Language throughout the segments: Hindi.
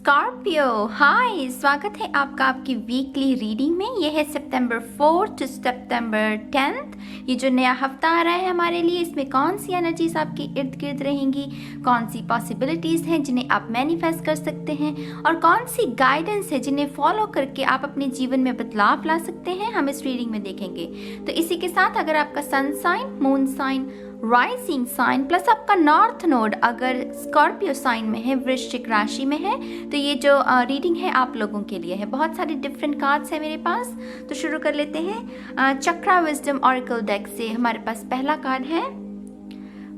स्कॉर्पियो, हाय, स्वागत है आपका आपकी वीकली रीडिंग में। ये है सितंबर 4 टू सितंबर 10। ये जो नया हफ्ता आ रहा है हमारे लिए, इसमें कौन सी एनर्जीज आपके इर्द गिर्द रहेंगी, कौन सी पॉसिबिलिटीज़ हैं जिन्हें आप मैनिफेस्ट कर सकते हैं, और कौन सी गाइडेंस है जिन्हें फॉलो करके आप अपने जीवन में बदलाव ला सकते हैं, हम इस रीडिंग में देखेंगे। तो इसी के साथ अगर आपका sun sign, moon sign, rising sign plus आपका नॉर्थ नोड अगर स्कॉर्पियो साइन में है, वृश्चिक राशि में है, तो ये जो रीडिंग है आप लोगों के लिए है। बहुत सारे डिफरेंट कार्ड्स है मेरे पास, तो शुरू कर लेते हैं। चक्रा विजडम ऑरेकल डेक से हमारे पास पहला कार्ड है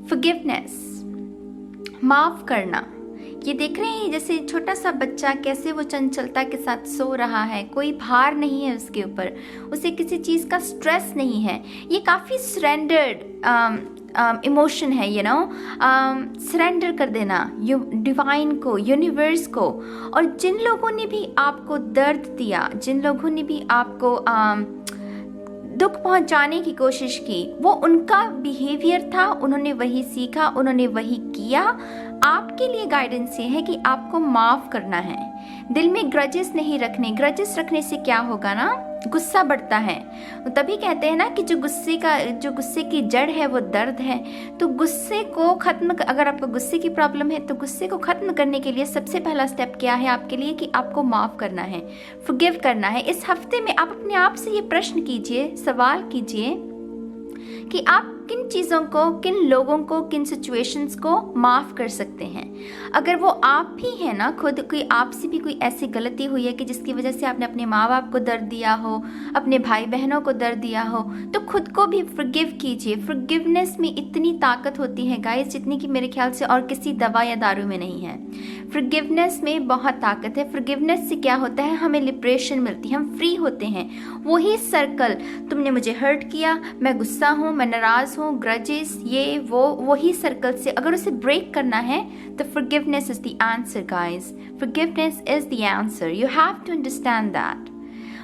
फॉरगिवनेस, माफ करना। ये देख रहे हैं जैसे छोटा सा बच्चा कैसे वो चंचलता के साथ सो रहा है, कोई भार नहीं है उसके ऊपर, उसे किसी चीज़ का स्ट्रेस नहीं है। ये काफ़ी सरेंडर्ड इमोशन है, सरेंडर कर देना डिवाइन को, यूनिवर्स को। और जिन लोगों ने भी आपको दर्द दिया, जिन लोगों ने भी आपको दुख पहुंचाने की कोशिश की, वो उनका बिहेवियर था, उन्होंने वही सीखा, उन्होंने वही किया। आपके लिए गाइडेंस ये है कि आपको माफ़ करना है, दिल में ग्रजेस नहीं रखने। ग्रजेस रखने से क्या होगा ना, गुस्सा बढ़ता है। तभी कहते हैं ना कि जो गुस्से की जड़ है वो दर्द है। तो गुस्से को खत्म, अगर आपको गुस्से की प्रॉब्लम है तो गुस्से को खत्म करने के लिए सबसे पहला स्टेप क्या है आपके लिए कि आपको माफ़ करना है, फॉरगिव करना है। इस हफ्ते में आप अपने आप से ये प्रश्न कीजिए, सवाल कीजिए कि आप किन चीज़ों को, किन लोगों को, किन सिचुएशंस को माफ़ कर सकते हैं। अगर वो आप ही हैं ना, खुद कोई आपसे भी कोई ऐसी गलती हुई है कि जिसकी वजह से आपने अपने माँ बाप को दर्द दिया हो, अपने भाई बहनों को दर्द दिया हो, तो खुद को भी फॉरगिव कीजिए। फॉरगिवनेस में इतनी ताकत होती है गाइस, जितनी कि मेरे ख्याल से और किसी दवा या दारू में नहीं है। फॉरगिवनेस में बहुत ताकत है। फॉरगिवनेस से क्या होता है, हमें लिबरेशन मिलती है, हम फ्री होते हैं। वही सर्कल, तुमने मुझे हर्ट किया, मैं गुस्सा हूँ, मैं नाराज़ हूँ, ग्रजेस, ये वो, वही सर्कल से अगर उसे ब्रेक करना है तो forgiveness is the answer guys. Forgiveness is the answer, you have to understand that.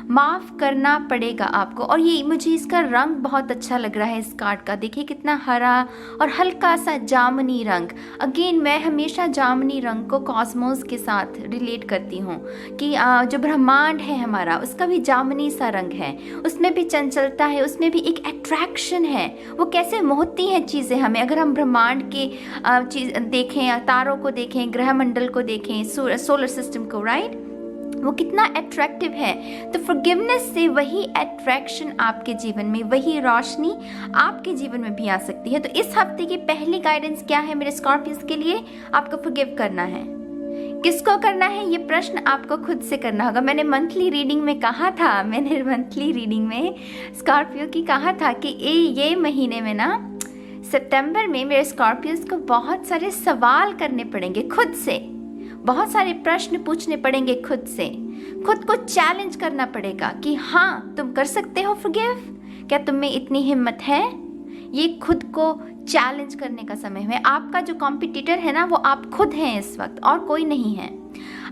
माफ़ करना पड़ेगा आपको। और ये मुझे इसका रंग बहुत अच्छा लग रहा है इस कार्ड का, देखिए कितना हरा और हल्का सा जामुनी रंग। अगेन मैं हमेशा जामुनी रंग को कॉस्मोस के साथ रिलेट करती हूँ कि जो ब्रह्मांड है हमारा, उसका भी जामुनी सा रंग है, उसमें भी चंचलता है, उसमें भी एक अट्रैक्शन है। वो कैसे मोहती हैं चीज़ें हमें, अगर हम ब्रह्मांड के चीज़ देखें, तारों को देखें, ग्रह मंडल को देखें, सोलर सिस्टम को, राइट, वो कितना अट्रैक्टिव है। तो फॉरगिवनेस से वही अट्रैक्शन आपके जीवन में, वही रोशनी आपके जीवन में भी आ सकती है। तो इस हफ्ते की पहली गाइडेंस क्या है मेरे स्कॉर्पियंस के लिए, आपको फॉरगिव करना है। किसको करना है, ये प्रश्न आपको खुद से करना होगा। मैंने मंथली रीडिंग में स्कॉर्पियो की कहा था कि ये महीने में ना, सितंबर में मेरे स्कॉर्पियंस को बहुत सारे सवाल करने पड़ेंगे खुद से, बहुत सारे प्रश्न पूछने पड़ेंगे खुद से, खुद को चैलेंज करना पड़ेगा कि हाँ तुम कर सकते हो फॉरगिव, क्या तुम में इतनी हिम्मत है। ये खुद को चैलेंज करने का समय है। आपका जो कॉम्पिटिटर है ना, वो आप खुद हैं इस वक्त, और कोई नहीं है।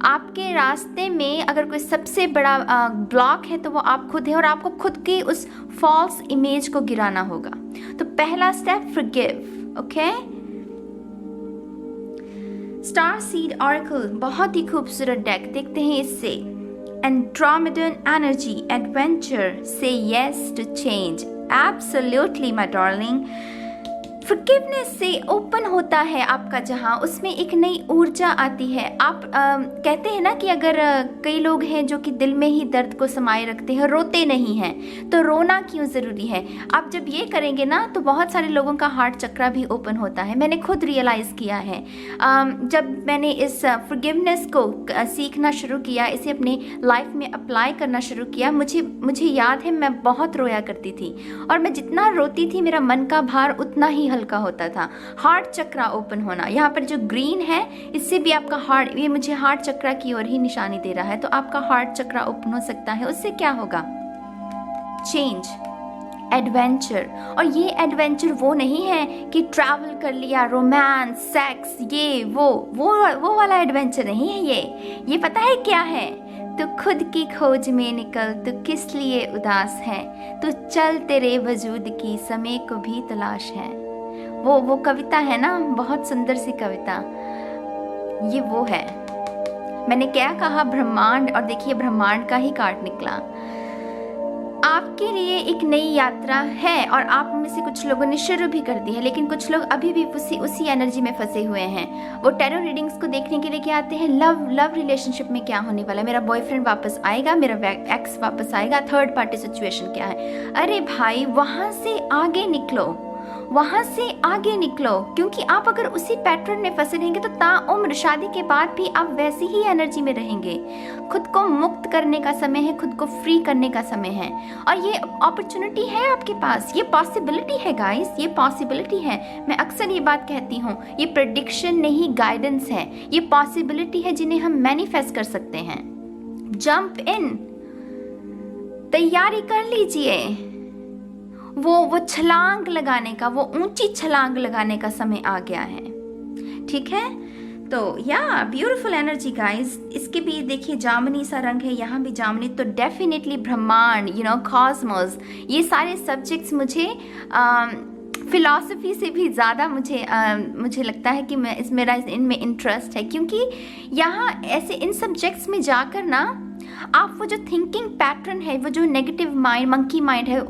आपके रास्ते में अगर कोई सबसे बड़ा ब्लॉक है तो वो आप खुद हैं, और आपको खुद की उस फॉल्स इमेज को गिराना होगा। तो पहला step forgive, okay. Star seed oracle, बहुत ही खूबसूरत डेक, देखते हैं इससे। एंड्रोमेडन एनर्जी, एडवेंचर, से yes to change. Absolutely my darling. Forgiveness से ओपन होता है आपका जहां, उसमें एक नई ऊर्जा आती है। आप कहते हैं ना कि अगर कई लोग हैं जो कि दिल में ही दर्द को समाये रखते हैं, रोते नहीं हैं, तो रोना क्यों ज़रूरी है। आप जब ये करेंगे ना तो बहुत सारे लोगों का हार्ट चक्रा भी ओपन होता है। मैंने खुद रियलाइज़ किया है जब मैंने इस फॉरगिवनेस को सीखना शुरू किया, इसे अपने लाइफ में अप्लाई करना शुरू किया। मुझे याद है मैं बहुत रोया करती थी, और मैं जितना रोती थी मेरा मन का भार उतना ही हल्का होता था। हार्ट चक्रा ओपन होना, यहाँ पर जो ग्रीन है इससे भी आपका हार्ट, ये मुझे हार्ट चक्रा की ओर ही निशानी दे रहा है, तो आपका हार्ट चक्रा ओपन हो सकता है। उससे क्या होगा, चेंज, एडवेंचर। और ये एडवेंचर वो नहीं है कि ट्रैवल कर लिया, रोमांस, सेक्स, ये वो वाला एडवेंचर नहीं है। ये पता है क्या है, तो खुद की खोज में निकल, तो किस लिए उदास है, तो चल तेरे वजूद की समय को भी तलाश है। वो कविता है ना, बहुत सुंदर सी कविता, ये वो है। मैंने क्या कहा, ब्रह्मांड, और देखिए ब्रह्मांड का ही कार्ड निकला। आपके लिए एक नई यात्रा है और आप में से कुछ लोगों ने शुरू भी कर दी है, लेकिन कुछ लोग अभी भी उसी एनर्जी में फंसे हुए हैं। वो टैरो रीडिंग्स को देखने के लिए क्या आते हैं, लव रिलेशनशिप में क्या होने वाला है, मेरा बॉयफ्रेंड वापस आएगा, मेरा एक्स वापस आएगा, थर्ड पार्टी सिचुएशन क्या है। अरे भाई, वहां से आगे निकलो, वहां से आगे निकलो, क्योंकि आप अगर उसी पैटर्न में फंसे रहेंगे तो ताउम्र शादी के बाद भी आप वैसी ही एनर्जी में रहेंगे। खुद को मुक्त करने का समय है, खुद को फ्री करने का समय है, और ये अपॉर्चुनिटी है आपके पास, ये पॉसिबिलिटी है गाइस, ये पॉसिबिलिटी है। मैं अक्सर ये बात कहती हूँ, ये प्रेडिक्शन नहीं, गाइडेंस है, ये पॉसिबिलिटी है जिन्हें हम मैनिफेस्ट कर सकते हैं। जंप इन, तैयारी कर लीजिए, वो छलांग लगाने का, वो ऊंची छलांग लगाने का समय आ गया है। ठीक है, तो या ब्यूटीफुल एनर्जी गाइस। इसके भी देखिए जामुनी सा रंग है, यहाँ भी जामुनी, तो डेफिनेटली ब्रह्मांड, कॉस्मोस, ये सारे सब्जेक्ट्स मुझे फिलॉसफी से भी ज़्यादा मुझे लगता है कि मेरा इनमें इंटरेस्ट है, क्योंकि यहाँ ऐसे इन सब्जेक्ट्स में जाकर ना आप वो जो थिंकिंग पैटर्न है, वो जो नेगेटिव माइंड, मंकी माइंड है,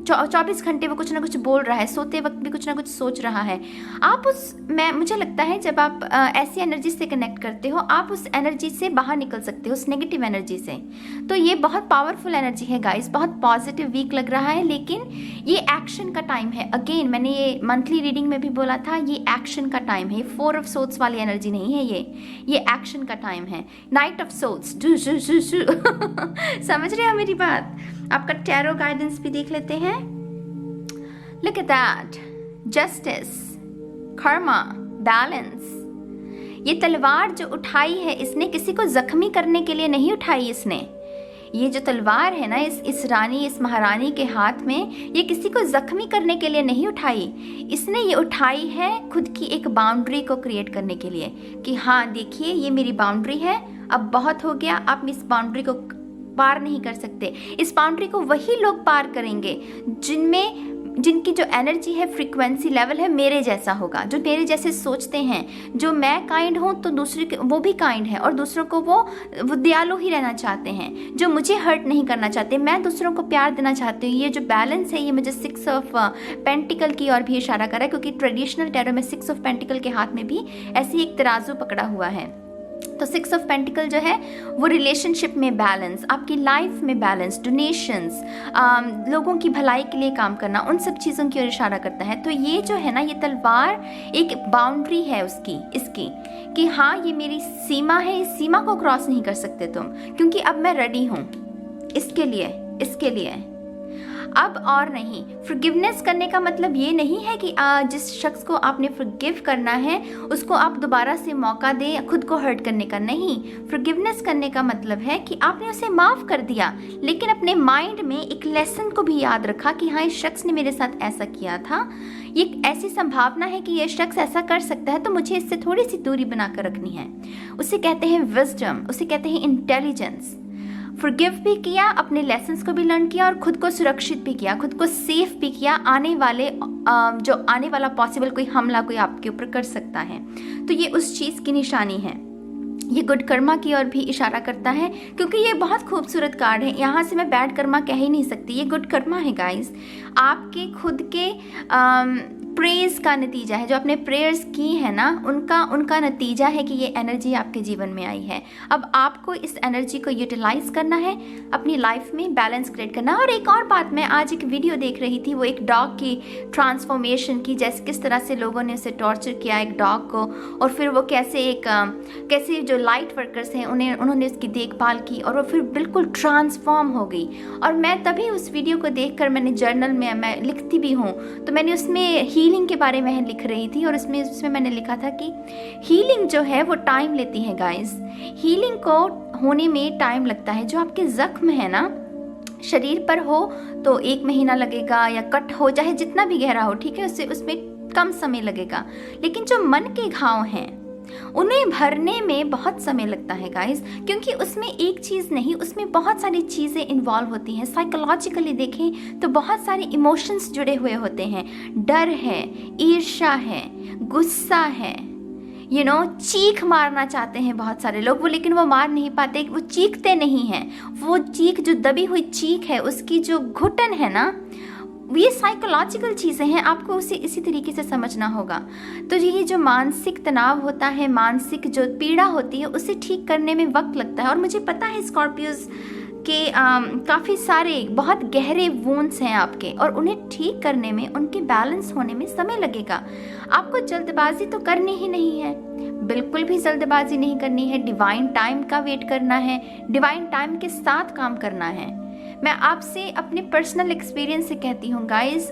24 घंटे वो कुछ ना कुछ बोल रहा है, सोते वक्त भी कुछ ना कुछ सोच रहा है, आप मुझे लगता है जब आप ऐसी एनर्जी से कनेक्ट करते हो, आप उस एनर्जी से बाहर निकल सकते हो, उस नेगेटिव एनर्जी से। तो ये बहुत पावरफुल एनर्जी है गाइस, बहुत पॉजिटिव वीक लग रहा है, लेकिन ये एक्शन का टाइम है। अगेन मैंने ये मंथली रीडिंग में भी बोला था, ये एक्शन का टाइम है, 4 ऑफ सोर्ड्स वाली एनर्जी नहीं है ये एक्शन का टाइम है। नाइट ऑफ सोर्ड्स, समझ रहे हो मेरी बात। आपका टैरो गाइडेंस भी देख लेते हैं। Look at that, justice, karma, balance। ये तलवार जो उठाई है इसने किसी को जख्मी करने के लिए नहीं उठाई। इसने ये जो तलवार है ना, इस रानी, इस महारानी के हाथ में, ये किसी को जख्मी करने के लिए नहीं उठाई। इसने ये उठाई है खुद की एक बाउंड्री को क्रिएट करने के लिए, कि हाँ देखिए ये मेरी बाउंड्री है, अब बहुत हो गया, आप इस बाउंड्री को पार नहीं कर सकते। इस बाउंड्री को वही लोग पार करेंगे जिनकी जो एनर्जी है, फ्रीक्वेंसी लेवल है, मेरे जैसा होगा, जो मेरे जैसे सोचते हैं। जो मैं काइंड हूँ तो दूसरे वो भी काइंड है, और दूसरों को वो दयालु ही रहना चाहते हैं, जो मुझे हर्ट नहीं करना चाहते, मैं दूसरों को प्यार देना चाहती हूँ। ये जो बैलेंस है, ये मुझे 6 ऑफ पेंटिकल की ओर भी इशारा कर रहा है, क्योंकि ट्रेडिशनल टैरो में 6 ऑफ पेंटिकल के हाथ में भी ऐसी एक तराजू पकड़ा हुआ है। तो 6 ऑफ पेंटिकल जो है वो रिलेशनशिप में बैलेंस, आपकी लाइफ में बैलेंस, डोनेशंस, लोगों की भलाई के लिए काम करना, उन सब चीज़ों की ओर इशारा करता है। तो ये जो है ना, ये तलवार एक बाउंड्री है इसकी, कि हाँ ये मेरी सीमा है, इस सीमा को क्रॉस नहीं कर सकते तुम, क्योंकि अब मैं रेडी हूँ इसके लिए अब और नहीं। फॉरगिवनेस करने का मतलब ये नहीं है कि जिस शख्स को आपने फॉरगिव करना है उसको आप दोबारा से मौका दें खुद को हर्ट करने का। नहीं, फॉरगिवनेस करने का मतलब है कि आपने उसे माफ़ कर दिया, लेकिन अपने माइंड में एक लेसन को भी याद रखा कि हाँ इस शख्स ने मेरे साथ ऐसा किया था, ये ऐसी संभावना है कि ये शख्स ऐसा कर सकता है, तो मुझे इससे थोड़ी सी दूरी बनाकर रखनी है। उसे कहते हैं विजडम, उसे कहते हैं इंटेलिजेंस। फॉरगिव भी किया, अपने लेसन्स को भी लर्न किया, और खुद को सुरक्षित भी किया, खुद को सेफ भी किया। आने वाला पॉसिबल कोई हमला कोई आपके ऊपर कर सकता है, तो ये उस चीज़ की निशानी है। ये गुड कर्मा की ओर भी इशारा करता है, क्योंकि ये बहुत खूबसूरत कार्ड है। यहाँ से मैं बैड कर्मा कह ही नहीं सकती, ये गुड कर्मा है गाइस। आपके खुद के प्रेयर्स का नतीजा है, जो आपने प्रेयर्स की है ना, उनका नतीजा है कि ये एनर्जी आपके जीवन में आई है। अब आपको इस एनर्जी को यूटिलाइज करना है, अपनी लाइफ में बैलेंस क्रिएट करना। और एक और बात, मैं आज एक वीडियो देख रही थी, वो एक डॉग की ट्रांसफॉर्मेशन की, जैसे किस तरह से लोगों ने उसे टॉर्चर किया एक डॉग को, और फिर वो कैसे जो लाइट वर्कर्स हैं उन्होंने उसकी देखभाल की, और वो फिर बिल्कुल ट्रांसफॉर्म हो गई। और मैं तभी उस वीडियो को देखकर, मैंने जर्नल में मैं लिखती भी हूँ, तो मैंने उसमें हीलिंग के बारे में लिख रही थी, और उसमें मैंने लिखा था कि हीलिंग जो है वो टाइम लेती है गाइस। हीलिंग को होने में टाइम लगता है। जो आपके जख्म है ना शरीर पर हो तो 1 महीना लगेगा, या कट हो चाहे जितना भी गहरा हो, ठीक है, उसमें कम समय लगेगा। लेकिन जो मन के घाव हैं उन्हें भरने में बहुत समय लगता है गाइस, क्योंकि उसमें एक चीज़ नहीं, उसमें बहुत सारी चीज़ें इन्वॉल्व होती हैं। साइकोलॉजिकली देखें तो बहुत सारे इमोशंस जुड़े हुए होते हैं। डर है, ईर्ष्या है, गुस्सा है, चीख मारना चाहते हैं बहुत सारे लोग, लेकिन वो मार नहीं पाते, वो चीखते नहीं हैं। वो चीख, जो दबी हुई चीख है, उसकी जो घुटन है ना, ये साइकोलॉजिकल चीज़ें हैं, आपको उसे इसी तरीके से समझना होगा। तो ये जो मानसिक तनाव होता है, मानसिक जो पीड़ा होती है, उसे ठीक करने में वक्त लगता है। और मुझे पता है स्कॉर्पियोज के काफ़ी सारे बहुत गहरे वूंड्स हैं आपके, और उन्हें ठीक करने में, उनके बैलेंस होने में समय लगेगा। आपको जल्दबाजी तो करनी ही नहीं है, बिल्कुल भी जल्दबाजी नहीं करनी है। डिवाइन टाइम का वेट करना है, डिवाइन टाइम के साथ काम करना है। मैं आपसे अपने पर्सनल एक्सपीरियंस से कहती हूँ गाइज,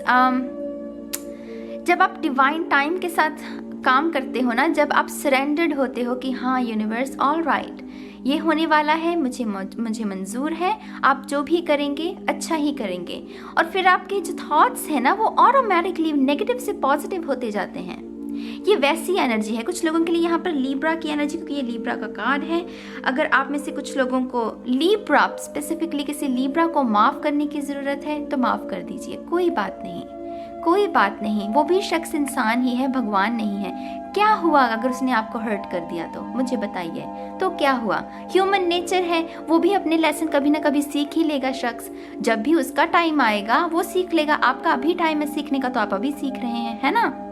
जब आप डिवाइन टाइम के साथ काम करते हो ना, जब आप सरेंडर्ड होते हो कि हाँ यूनिवर्स, ऑल राइट, ये होने वाला है, मुझे मंजूर है, आप जो भी करेंगे अच्छा ही करेंगे, और फिर आपके जो थॉट्स हैं ना, वो ऑटोमेटिकली नेगेटिव से पॉजिटिव होते जाते हैं। ये वैसी एनर्जी है कुछ लोगों के लिए यहाँ पर लीब्रा की एनर्जी, क्योंकि ये लीब्रा का कार्ड है। अगर आप में से कुछ लोगों को लीब्रा, स्पेसिफिकली किसी लीब्रा को माफ़ करने की ज़रूरत है तो माफ़ कर दीजिए, कोई बात नहीं, कोई बात नहीं। वो भी शख्स इंसान ही है, भगवान नहीं है। क्या हुआ अगर उसने आपको हर्ट कर दिया तो मुझे बताइए, तो क्या हुआ? ह्यूमन नेचर है, वो भी अपने लेसन कभी ना कभी सीख ही लेगा शख्स। जब भी उसका टाइम आएगा वो सीख लेगा। आपका अभी टाइम है सीखने का, तो आप अभी सीख रहे हैं, है ना।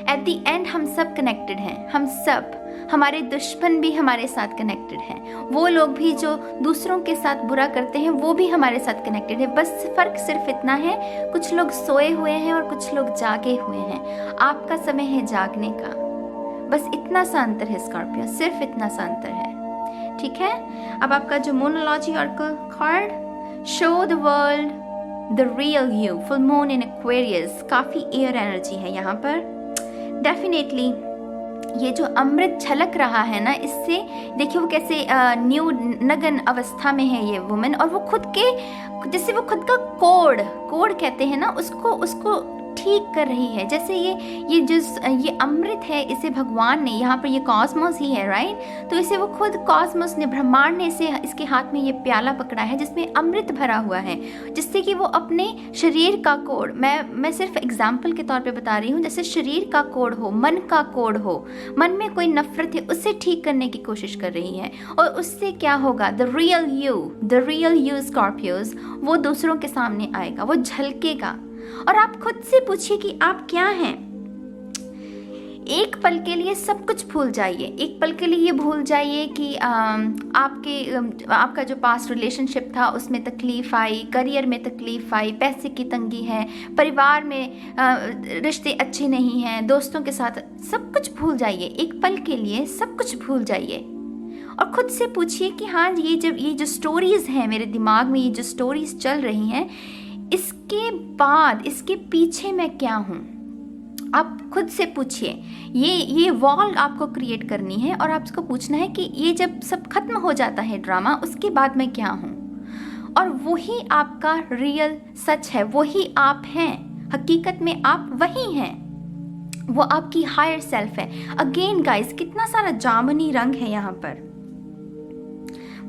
एट दी एंड हम सब कनेक्टेड हैं, हम सब, हमारे दुश्मन भी हमारे साथ कनेक्टेड हैं, वो लोग भी जो दूसरों के साथ बुरा करते हैं वो भी हमारे साथ कनेक्टेड है। बस फ़र्क सिर्फ इतना है, कुछ लोग सोए हुए हैं और कुछ लोग जागे हुए हैं। आपका समय है जागने का, बस इतना सा अंतर है स्कॉर्पियो, सिर्फ इतना सा अंतर है, ठीक है। अब आपका जो Moonology oracle card, show the world the real you, full moon in Aquarius, काफ़ी एयर एनर्जी है यहाँ पर। डेफिनेटली ये जो अमृत छलक रहा है ना, इससे देखिए वो कैसे न्यू नगन अवस्था में है ये वुमेन, और वो खुद के, जैसे वो खुद का कोड कहते हैं ना, उसको ठीक कर रही है। जैसे ये अमृत है, इसे भगवान ने, यहाँ पर ये कॉस्मोस ही है, राइट, तो इसे वो खुद कॉस्मोस ने, ब्रह्मांड ने इसे, इसके हाथ में ये प्याला पकड़ा है जिसमें अमृत भरा हुआ है, जिससे कि वो अपने शरीर का कोड, मैं सिर्फ एग्जाम्पल के तौर पे बता रही हूँ, जैसे शरीर का कोड हो, मन का कोड हो, मन में कोई नफरत है उसे ठीक करने की कोशिश कर रही है। और उससे क्या होगा, द रियल यू स्कॉर्पियोज, वो दूसरों के सामने आएगा, वो झलकेगा। और आप खुद से पूछिए कि आप क्या हैं। एक पल के लिए सब कुछ भूल जाइए, एक पल के लिए ये भूल जाइए कि आपका जो पास्ट रिलेशनशिप था उसमें तकलीफ आई, करियर में तकलीफ आई, पैसे की तंगी है, परिवार में रिश्ते अच्छे नहीं हैं, दोस्तों के साथ, सब कुछ भूल जाइए, एक पल के लिए सब कुछ भूल जाइए। और खुद से पूछिए कि हाँ, ये जो स्टोरीज हैं मेरे दिमाग में, ये जो स्टोरीज चल रही हैं, इसके बाद, इसके पीछे मैं क्या हूँ? आप खुद से पूछिए। ये वॉल आपको क्रिएट करनी है, और आपको पूछना है कि ये जब सब खत्म हो जाता है ड्रामा, उसके बाद मैं क्या हूँ? और वही आपका रियल सच है, वही आप हैं, हकीकत में आप वही हैं, वो आपकी हायर सेल्फ है। अगेन गाइस, कितना सारा जामुनी रंग है यहाँ पर।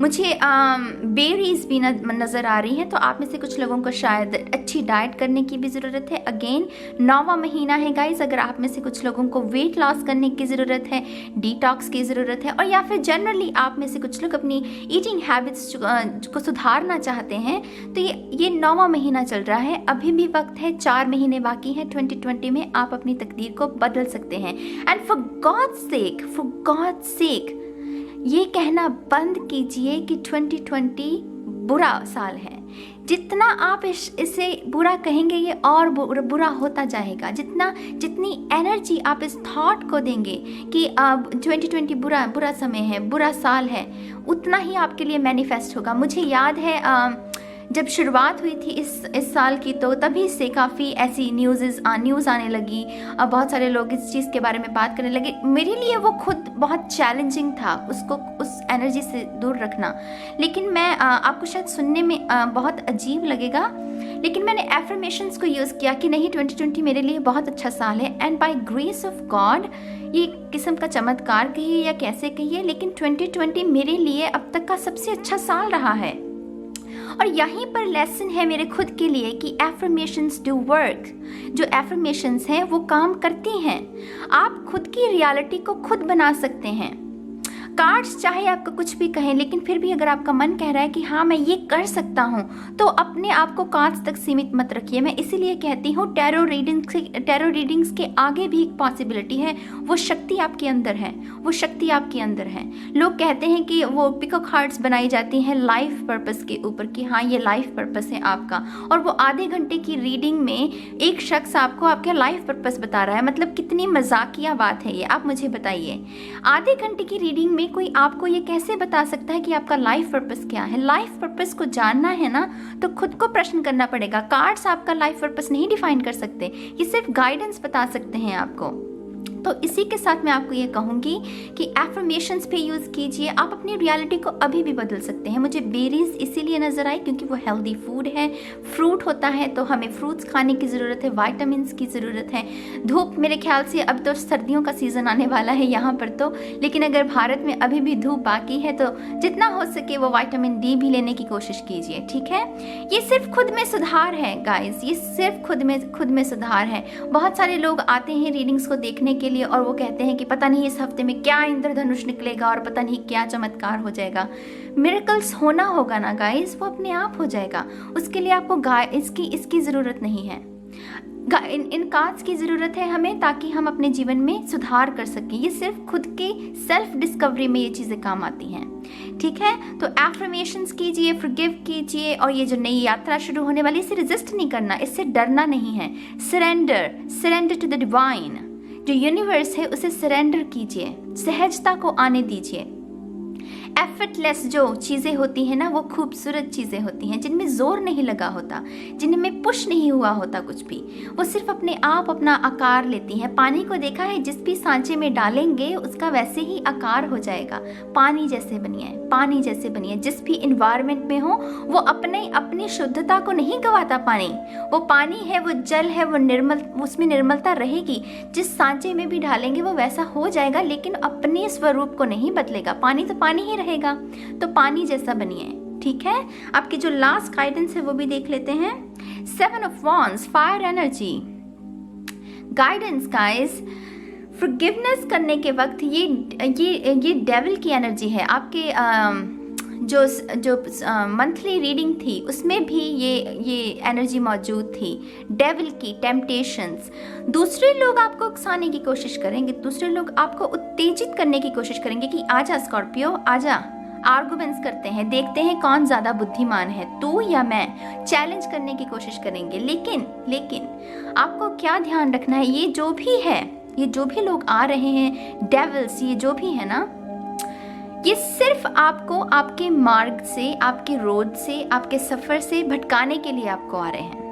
मुझे बेरीज भी नज़र आ रही हैं, तो आप में से कुछ लोगों को शायद अच्छी डाइट करने की भी ज़रूरत है। अगेन 9वां महीना है गाइस, अगर आप में से कुछ लोगों को वेट लॉस करने की ज़रूरत है, डिटॉक्स की ज़रूरत है, और या फिर जनरली आप में से कुछ लोग अपनी ईटिंग हैबिट्स को सुधारना चाहते हैं, तो ये 9वां महीना चल रहा है, अभी भी वक्त है, 4 महीने बाकी हैं। 2020 में आप अपनी तकदीर को बदल सकते हैं। एंड फॉर गॉड्स सेक ये कहना बंद कीजिए कि 2020 बुरा साल है। जितना आप इसे बुरा कहेंगे, ये और बुरा होता जाएगा। जितनी एनर्जी आप इस थॉट को देंगे कि अब 2020 बुरा समय है, बुरा साल है, उतना ही आपके लिए मैनिफेस्ट होगा। मुझे याद है जब शुरुआत हुई थी इस साल की, तो तभी से काफ़ी ऐसी न्यूज़ आने लगी, बहुत सारे लोग इस चीज़ के बारे में बात करने लगे। मेरे लिए वो खुद बहुत चैलेंजिंग था उस एनर्जी से दूर रखना। लेकिन मैं आपको शायद सुनने में बहुत अजीब लगेगा, लेकिन मैंने एफर्मेशंस को यूज़ किया कि नहीं, 2020 मेरे लिए बहुत अच्छा साल है। And by grace of God, ये किस्म का चमत्कार कहिए या कैसे कहिए, लेकिन 2020 मेरे लिए अब तक का सबसे अच्छा साल रहा है। और यहीं पर लेसन है मेरे खुद के लिए कि एफर्मेशंस डू वर्क। जो एफर्मेशंस हैं वो काम करती हैं। आप खुद की रियलिटी को खुद बना सकते हैं। कार्ड्स चाहे आपका कुछ भी कहें, लेकिन फिर भी अगर आपका मन कह रहा है कि हाँ मैं ये कर सकता हूँ, तो अपने आप को कार्ड्स तक सीमित मत रखिए। मैं इसीलिए कहती हूँ टैरो रीडिंग्स के आगे भी एक पॉसिबिलिटी है। वो शक्ति आपके अंदर है, वो शक्ति आपके अंदर है। लोग कहते हैं कि वो पिकॉक हार्ट्स बनाई जाती हैं लाइफ पर्पस के ऊपर कि हाँ ये लाइफ पर्पस है आपका, और वो आधे घंटे की रीडिंग में एक शख्स आपको आपका लाइफ पर्पस बता रहा है। मतलब कितनी मजाकिया बात है ये, आप मुझे बताइए। आधे घंटे की रीडिंग में कोई आपको ये कैसे बता सकता है कि आपका लाइफ पर्पस क्या है? लाइफ पर्पस को जानना है ना, तो खुद को प्रश्न करना पड़ेगा। कार्ड्स आपका लाइफ पर्पस नहीं डिफाइन कर सकते, ये सिर्फ गाइडेंस बता सकते हैं आपको। तो इसी के साथ मैं आपको ये कहूँगी कि एफर्मेशंस पे यूज़ कीजिए। आप अपनी रियलिटी को अभी भी बदल सकते हैं। मुझे बेरीज इसीलिए नज़र आई क्योंकि वो हेल्दी फूड है, फ्रूट होता है, तो हमें फ्रूट्स खाने की ज़रूरत है, विटामिन्स की ज़रूरत है। धूप, मेरे ख्याल से अब तो सर्दियों का सीज़न आने वाला है यहाँ पर तो, लेकिन अगर भारत में अभी भी धूप बाकी है तो जितना हो सके वो विटामिन डी भी लेने की कोशिश कीजिए, ठीक है? ये सिर्फ खुद में सुधार है गाइस, ये सिर्फ खुद में सुधार है। बहुत सारे लोग आते हैं रीडिंग्स को देखने के लिए और वो कहते हैं कि पता नहीं इस हफ्ते में क्या इंद्रधनुष निकलेगा और पता नहीं क्या चमत्कार हो जाएगा। मिरेकल्स होना होगा ना गाइस, वो अपने आप हो जाएगा। उसके लिए आपको इसकी ज़रूरत नहीं है। इन कार्ड्स की ज़रूरत है हमें, ताकि हम अपने जीवन में सुधार कर सकें। ये सिर्फ खुद के सेल्फ डिस्कवरी में ये चीज़ें काम आती हैं, ठीक है? तो एफर्मेशंस कीजिए, फॉरगिव कीजिए, और ये जो नई यात्रा शुरू होने वाली, इसे रेजिस्ट नहीं करना, इससे डरना नहीं है। सरेंडर टू द डिवाइन, जो यूनिवर्स है उसे सरेंडर कीजिए, सहजता को आने दीजिए। एफर्टलेस जो चीज़ें होती हैं ना, वो खूबसूरत चीज़ें होती हैं, जिनमें जोर नहीं लगा होता, जिनमें पुश नहीं हुआ होता कुछ भी। वो सिर्फ अपने आप अपना आकार लेती हैं। पानी को देखा है, जिस भी सांचे में डालेंगे उसका वैसे ही आकार हो जाएगा। पानी जैसे बनिए, पानी जैसे बनिए। जिस भी इन्वायरमेंट में हो वो अपनी शुद्धता को नहीं गवाता। पानी वो पानी है, वो जल है, वो निर्मल, उसमें निर्मलता रहेगी। जिस सांचे में भी डालेंगे वो वैसा हो जाएगा, लेकिन अपने स्वरूप को नहीं बदलेगा। पानी तो पानी ही रहेगा। तो पानी जैसा बनिए, ठीक है? आपकी जो लास्ट गाइडेंस है वो भी देख लेते हैं। 7 of wands, fire energy guidance guys. Forgiveness करने के वक्त ये डेविल की एनर्जी है। आपके जो मंथली रीडिंग थी उसमें भी ये एनर्जी मौजूद थी, डेविल की, टेम्पटेशंस। दूसरे लोग आपको उकसाने की कोशिश करेंगे, दूसरे लोग आपको उत्तेजित करने की कोशिश करेंगे कि आजा स्कॉर्पियो आजा। आर्गुमेंट्स करते हैं, देखते हैं कौन ज़्यादा बुद्धिमान है, तू या मैं। चैलेंज करने की कोशिश करेंगे। लेकिन आपको क्या ध्यान रखना है, ये जो भी है, ये जो भी लोग आ रहे हैं, डेविल्स, ये जो भी है ना, ये सिर्फ आपको आपके मार्ग से, आपके रोड से, आपके सफ़र से भटकाने के लिए आपको आ रहे हैं।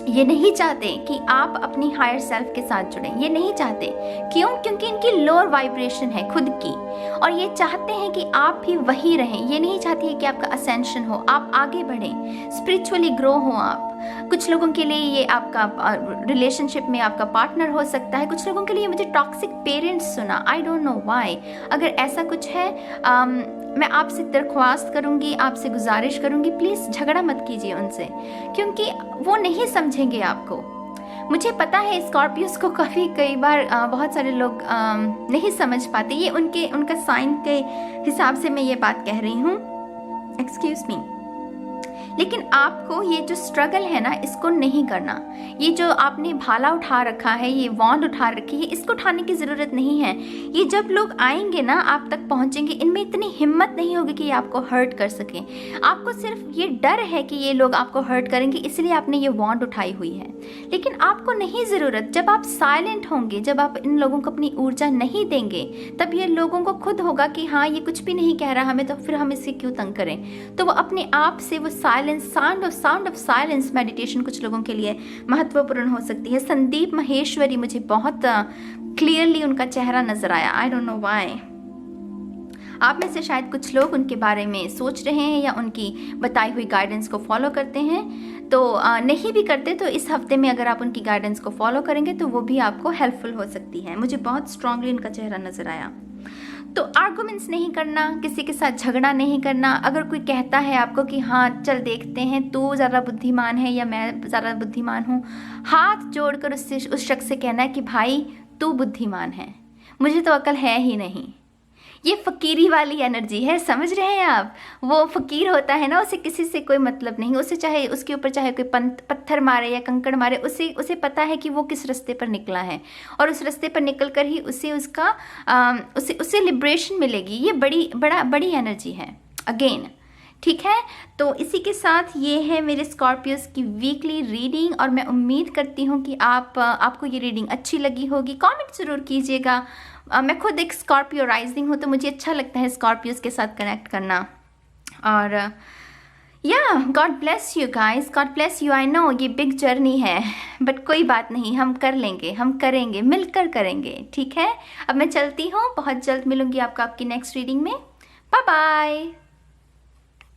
ये नहीं चाहते कि आप अपनी हायर सेल्फ के साथ जुड़ें, ये नहीं चाहते। क्यों? क्योंकि इनकी लोअर वाइब्रेशन है खुद की, और ये चाहते हैं कि आप भी वही रहें। ये नहीं चाहते हैं कि आपका असेंशन हो, आप आगे बढ़ें, स्पिरिचुअली ग्रो हो आप। कुछ लोगों के लिए ये आपका रिलेशनशिप में आपका पार्टनर हो सकता है। कुछ लोगों के लिए मुझे टॉक्सिक पेरेंट्स सुना, आई डोंट नो व्हाई। अगर ऐसा कुछ है, मैं आपसे दरख्वास्त करूंगी, आपसे गुजारिश करूंगी, प्लीज़ झगड़ा मत कीजिए उनसे, क्योंकि वो नहीं समझेंगे आपको। मुझे पता है स्कॉर्पियोस को कई बार बहुत सारे लोग नहीं समझ पाते। ये उनका साइन के हिसाब से मैं ये बात कह रही हूँ, एक्सक्यूज मी। लेकिन आपको ये जो स्ट्रगल है ना, इसको नहीं करना। ये जो आपने भाला उठा रखा है, ये वॉन्ड उठा रखी है, इसको उठाने की ज़रूरत नहीं है। ये जब लोग आएंगे ना, आप तक पहुंचेंगे, इनमें इतनी हिम्मत नहीं होगी कि ये आपको हर्ट कर सकें। आपको सिर्फ ये डर है कि ये लोग आपको हर्ट करेंगे, इसलिए आपने ये वॉन्ड उठाई हुई है। लेकिन आपको नहीं ज़रूरत। जब आप साइलेंट होंगे, जब आप इन लोगों को अपनी ऊर्जा नहीं देंगे, तब ये लोगों को खुद होगा कि हाँ ये कुछ भी नहीं कह रहा हमें, तो फिर हम इसे क्यों तंग करें। तो वो अपने आप से वो साउंड ऑफ साइलेंस मेडिटेशन कुछ लोगों के लिए महत्वपूर्ण हो सकती है। संदीप महेश्वरी, मुझे बहुत क्लियरली उनका चेहरा नजर आया, आई डोंट नो व्हाई। आप में से शायद कुछ लोग उनके बारे में सोच रहे हैं या उनकी बताई हुई गाइडेंस को फॉलो करते हैं। तो नहीं भी करते तो इस हफ्ते में अगर आप उनकी गाइडेंस को फॉलो करेंगे तो वो भी आपको हेल्पफुल हो सकती है। मुझे बहुत स्ट्रांगली उनका चेहरा नजर आया। तो आर्गुमेंट्स नहीं करना, किसी के साथ झगड़ा नहीं करना। अगर कोई कहता है आपको कि हाँ चल देखते हैं तू ज़्यादा बुद्धिमान है या मैं ज़्यादा बुद्धिमान हूँ, हाथ जोड़कर उससे उस शख्स से कहना है कि भाई तू बुद्धिमान है, मुझे तो अकल है ही नहीं। ये फ़कीरी वाली एनर्जी है, समझ रहे हैं आप। वो फ़कीर होता है ना, उसे किसी से कोई मतलब नहीं, उसे चाहे उसके ऊपर चाहे कोई पत्थर मारे या कंकड़ मारे, उसे पता है कि वो किस रास्ते पर निकला है और उस रास्ते पर निकल कर ही उसे लिबरेशन मिलेगी। ये बड़ी एनर्जी है अगेन, ठीक है। तो इसी के साथ ये है मेरे स्कॉर्पियोस की वीकली रीडिंग और मैं उम्मीद करती हूँ कि आपको ये रीडिंग अच्छी लगी होगी। कमेंट ज़रूर कीजिएगा। मैं खुद एक स्कॉर्पियो राइजिंग हूँ तो मुझे अच्छा लगता है स्कॉर्पियोस के साथ कनेक्ट करना। और या God bless you guys, God bless you. I know ये बिग जर्नी है बट कोई बात नहीं, हम कर लेंगे, हम करेंगे, मिलकर करेंगे, ठीक है। अब मैं चलती हूँ, बहुत जल्द मिलूंगी आपको आपकी नेक्स्ट रीडिंग में। Bye bye.